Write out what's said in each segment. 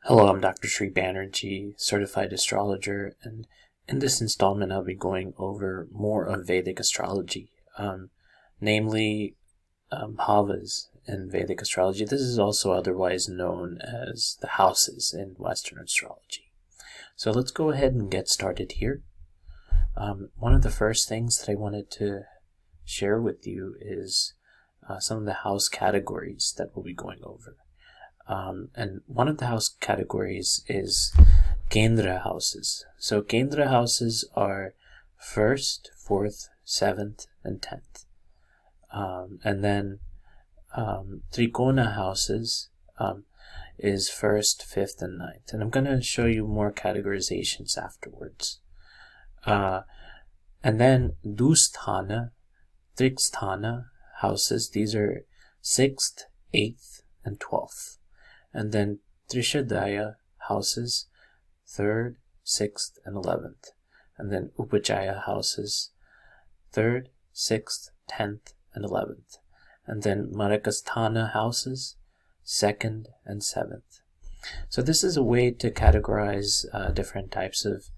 Hello, I'm Dr. Sri Banerjee, certified astrologer, and in this installment I'll be going over more of Vedic astrology, namely bhavas in Vedic astrology. This is also otherwise known as the houses in Western astrology. So let's go ahead and get started here. One of the first things that I wanted to share with you is some of the house categories that we'll be going over. And one of the house categories is Kendra houses. So Kendra houses are 1st, 4th, 7th, and 10th. And then Trikona houses is 1st, 5th, and 9th. And I'm going to show you more categorizations afterwards. And then Dusthana, Triksthana houses, these are 6th, 8th, and 12th. And then Trishadaya houses, 3rd, 6th, and 11th. And then Upajaya houses, 3rd, 6th, 10th, and 11th. And then Marakasthana houses, 2nd, and 7th. So this is a way to categorize different types of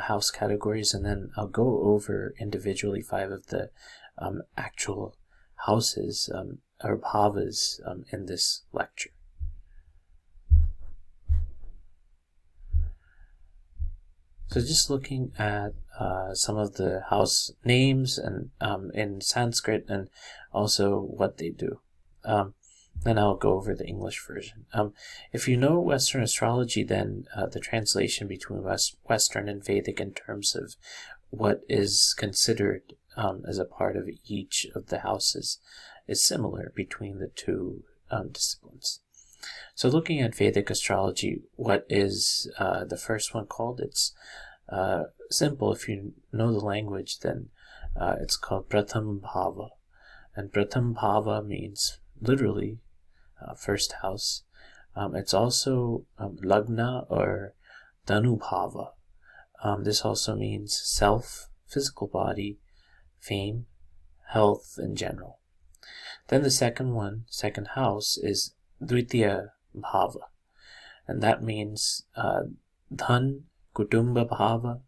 house categories, and then I'll go over individually 5 of the actual houses or bhavas in this lecture. So just looking at some of the house names and in Sanskrit and also what they do. Then I'll go over the English version. If you know Western astrology, then the translation between Western and Vedic in terms of what is considered as a part of each of the houses is similar between the two disciplines. So looking at Vedic astrology, what is the first one called? It's simple. If you know the language, then it's called Pratham Bhava. And Pratham Bhava means literally first house. It's also Lagna or Dhanu Bhava. This also means self, physical body, fame, health in general. Then the second house, is Dvitiya Bhava, and that means Dhan, Kutumba Bhava,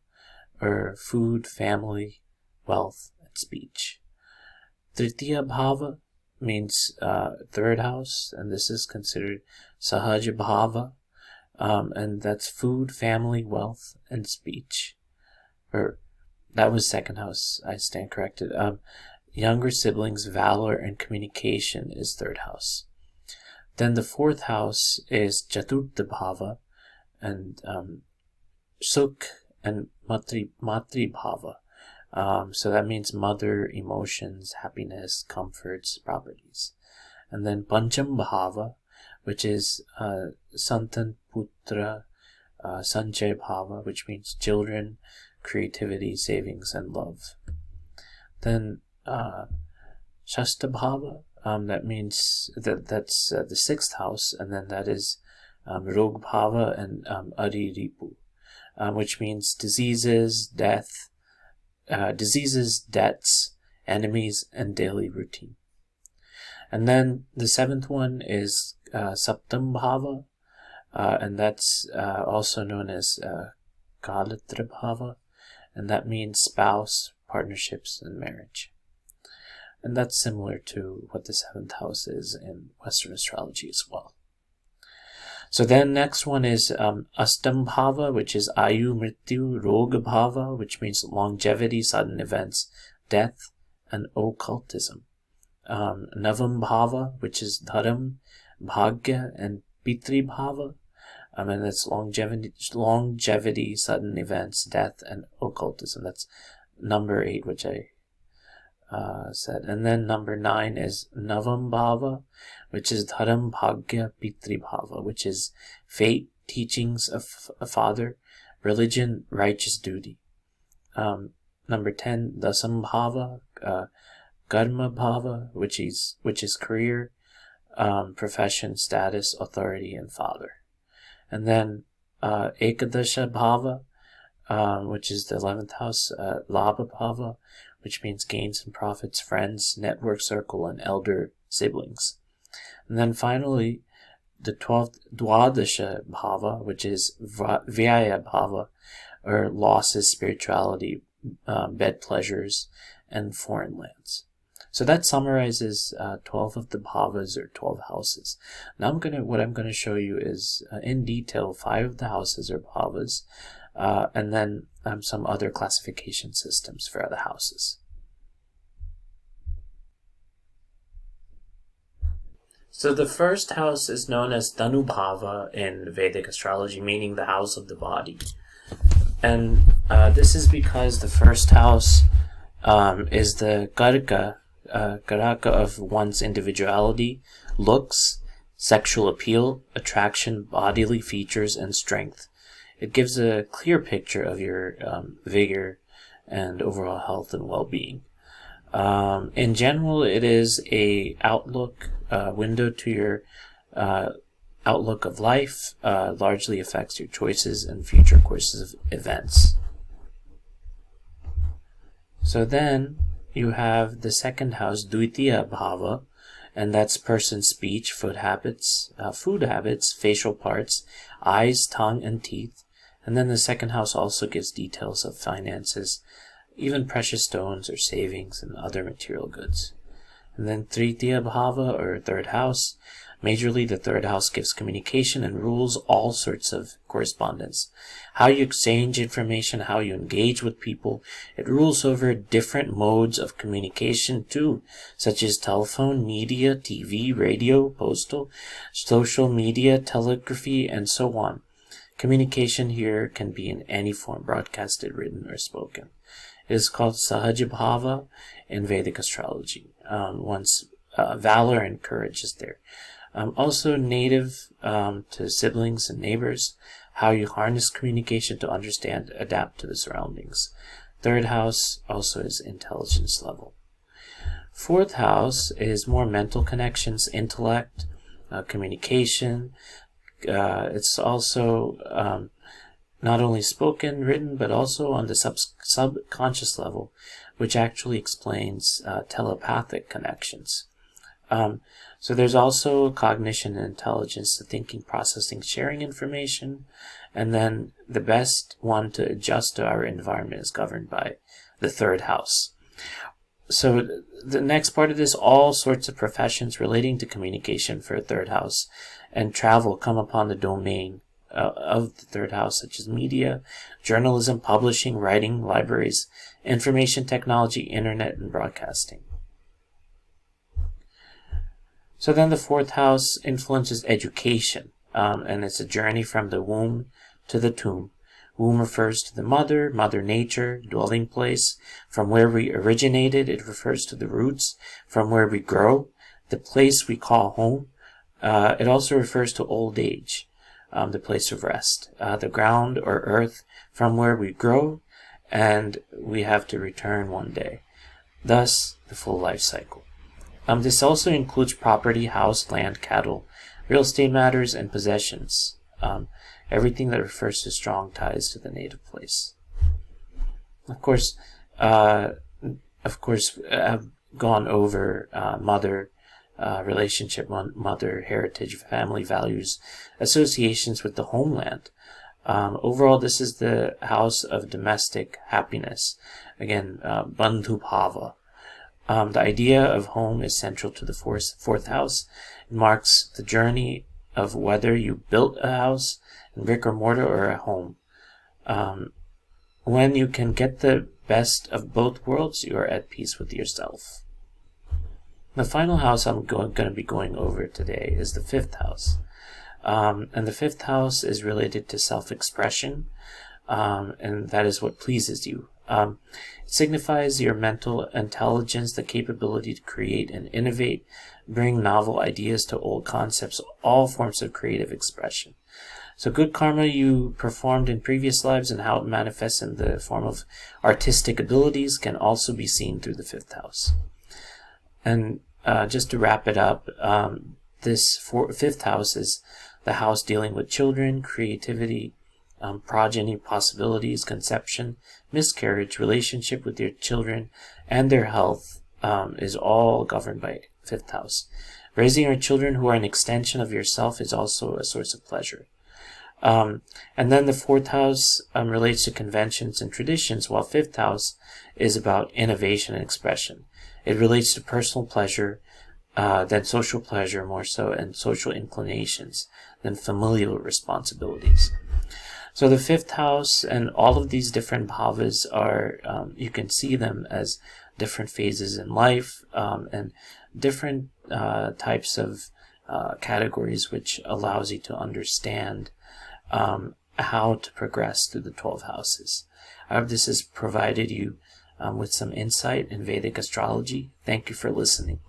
or food, family, wealth, and speech. Tritiya Bhava means third house, and this is considered Sahaja Bhava, and that's food, family, wealth, and speech. Or that was second house, I stand corrected. Younger siblings, valor, and communication is third house. Then the fourth house is Chaturtha Bhava, and Sukh and Matri Bhava. So that means mother, emotions, happiness, comforts, properties. And then Pancham Bhava, which is Santan Putra Sanchay Bhava, which means children, creativity, savings, and love. Then Shasta Bhava, that means that's the sixth house, and then that is Rog Bhava and Ariripu, which means diseases, deaths, enemies, and daily routine. And then the seventh one is Saptam Bhava, and that's also known as Kalatra Bhava, and that means spouse, partnerships, and marriage. And that's similar to what the seventh house is in Western astrology as well. So then next one is Astam Bhava, which is Ayu Mrityu Roga Bhava, which means longevity, sudden events, death, and occultism. Navam Bhava, which is Dharam, Bhagya, and Pitri Bhava. And that's longevity, sudden events, death, and occultism. That's number 8, which I said. And then number 9 is Navam Bhava, which is Dharam, Bhagya, Pitri Bhava, which is fate, teachings of a father, religion, righteous duty. Number 10, Dasam Bhava, Karma Bhava, which is career, profession, status, authority, and father. And then Ekadasha Bhava, which is the 11th house, Labha Bhava, which means gains and profits, friends, network circle, and elder siblings. And then finally, the 12th Dwadasha Bhava, which is Vyaya Bhava, or losses, spirituality, bed pleasures, and foreign lands. So that summarizes 12 of the bhavas, or 12 houses. Now what I'm gonna show you is in detail 5 of the houses or bhavas, and then some other classification systems for other houses. So the first house is known as Dhanubhava in Vedic astrology, meaning the house of the body. And this is because the first house is the Garaka of one's individuality, looks, sexual appeal, attraction, bodily features, and strength. It gives a clear picture of your vigor and overall health and well-being. In general, it is a outlook, window to your outlook of life, largely affects your choices and future courses of events. So then you have the second house, Dvitiya Bhava, and that's person's speech, food habits, facial parts, eyes, tongue, and teeth. And then the second house also gives details of finances, even precious stones or savings and other material goods. And then Tritiya Bhava, or third house. Majorly, the third house gives communication and rules all sorts of correspondence. How you exchange information, how you engage with people. It rules over different modes of communication too, such as telephone, media, TV, radio, postal, social media, telegraphy, and so on. Communication here can be in any form, broadcasted, written, or spoken. It is called Sahaja Bhava in Vedic astrology. One's valor and courage is there. Also native to siblings and neighbors, how you harness communication to understand, adapt to the surroundings. Third house also is intelligence level. Fourth house is more mental connections, intellect, communication. It's also not only spoken, written, but also on the subconscious level, which actually explains telepathic connections. So there's also cognition and intelligence, the thinking, processing, sharing information, and then the best one to adjust to our environment is governed by the third house. So the next part of this, all sorts of professions relating to communication for a third house and travel come upon the domain of the third house, such as media, journalism, publishing, writing, libraries, information technology, internet, and broadcasting. So then the fourth house influences education, and it's a journey from the womb to the tomb. Womb refers to the mother, mother nature, dwelling place. From where we originated, it refers to the roots. From where we grow, the place we call home. It also refers to old age, the place of rest. The ground or earth from where we grow, and we have to return one day. Thus, the full life cycle. This also includes property, house, land, cattle, real estate matters, and possessions. Everything that refers to strong ties to the native place. Of course, I've gone over mother relationship, mother heritage, family values, associations with the homeland. Overall, this is the house of domestic happiness. Again, Bandhu Bhava. The idea of home is central to the fourth house. It marks the journey of whether you built a house in brick or mortar or a home. When you can get the best of both worlds, you are at peace with yourself. The final house I'm going to be going over today is the fifth house. And the fifth house is related to self-expression, and that is what pleases you. It signifies your mental intelligence, the capability to create and innovate, bring novel ideas to old concepts, all forms of creative expression. So good karma you performed in previous lives and how it manifests in the form of artistic abilities can also be seen through the fifth house. And just to wrap it up, this fifth house is the house dealing with children, creativity, progeny, possibilities, conception, miscarriage, relationship with your children, and their health is all governed by fifth house. Raising your children who are an extension of yourself is also a source of pleasure. And then the fourth house relates to conventions and traditions, while fifth house is about innovation and expression. It relates to personal pleasure, then social pleasure more so, and social inclinations, then familial responsibilities. So the fifth house and all of these different bhavas are, you can see them as different phases in life, and different types of categories, which allows you to understand how to progress through the 12 houses. I hope this has provided you with some insight in Vedic astrology. Thank you for listening.